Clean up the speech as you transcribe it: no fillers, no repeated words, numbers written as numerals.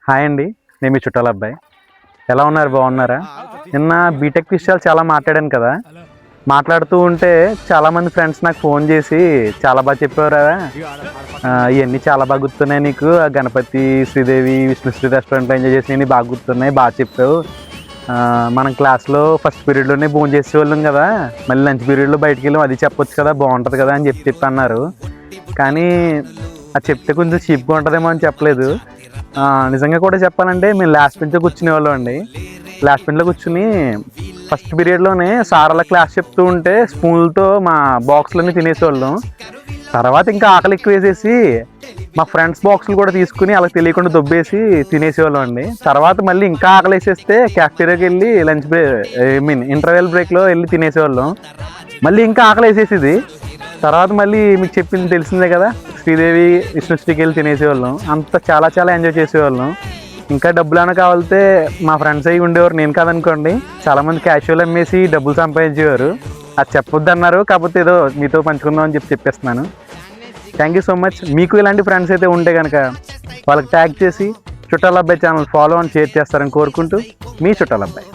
Hi అండి, నేను మీ చుట్టాల అబ్బాయి. ఎలా ఉన్నారు? బాగున్నారా? నిన్న బీటెక్ విషయాలు చాలా మాట్లాడాను కదా. మాట్లాడుతూ ఉంటే చాలామంది ఫ్రెండ్స్ నాకు ఫోన్ చేసి చాలా బాగా చెప్పారా, ఇవన్నీ చాలా బాగా గుర్తున్నాయి నీకు, గణపతి, శ్రీదేవి, విష్ణుశ్రీ రెస్టారెంట్లో ఎంజాయ్ చేసినవి బాగా గుర్తున్నాయి, బాగా చెప్పావు. మనం క్లాస్లో ఫస్ట్ పీరియడ్లోనే భోజనం చేసేవాళ్ళం కదా, మళ్ళీ లంచ్ పీరియడ్లో బయటికి వెళ్ళాం, అది చెప్పొచ్చు కదా, బాగుంటుంది కదా అని చెప్పి అన్నారు. కానీ అది చెప్తే కొంచెం చీప్గా ఉంటుందేమో అని చెప్పలేదు. నిజంగా కూడా చెప్పాలంటే మేము లాస్ట్ బెంచ్లో కూర్చునేవాళ్ళం అండి. లాస్ట్ బెంచ్లో కూర్చుని ఫస్ట్ పీరియడ్లోనే సార్ అలా క్లాస్ చెప్తూ ఉంటే స్పూన్లతో మా బాక్స్లన్నీ తినేసేవాళ్ళం. తర్వాత ఇంకా ఆకలి ఎక్కువ వేసేసి మా ఫ్రెండ్స్ బాక్సులు కూడా తీసుకుని అలా తెలియకుండా దొబ్బేసి తినేసేవాళ్ళం అండి. తర్వాత మళ్ళీ ఇంకా ఆకలి వేసేస్తే క్యాఫ్టీరియాకి వెళ్ళి లంచ్ ఇంటర్వెల్ బ్రేక్లో వెళ్ళి తినేసేవాళ్ళం. మళ్ళీ ఇంకా ఆకలి వేసేసేది. తర్వాత మళ్ళీ మీకు చెప్పింది తెలిసిందే కదా, శ్రీదేవి, విష్ణుశ్రీకి వెళ్ళి తినేసేవాళ్ళం. అంత చాలా చాలా ఎంజాయ్ చేసేవాళ్ళం. ఇంకా డబ్బులు ఏమైనా కావాలితే మా ఫ్రెండ్స్ అయ్యి ఉండేవారు, నేను కాదనుకోండి. చాలామంది క్యాషువల్ అమ్మేసి డబ్బులు సంపాదించేవారు. అది చెప్పొద్దు అన్నారు, కాకపోతే ఏదో మీతో పంచుకుందాం అని చెప్పేస్తున్నాను. Thank you so much. మీకు ఇలాంటి ఫ్రెండ్స్ అయితే ఉంటే కనుక వాళ్ళకి ట్యాగ్ చేసి చుట్టాల అబ్బాయి ఛానల్ ఫాలో అండ్ షేర్ చేస్తారని కోరుకుంటూ మీ చుట్టాల అబ్బాయి.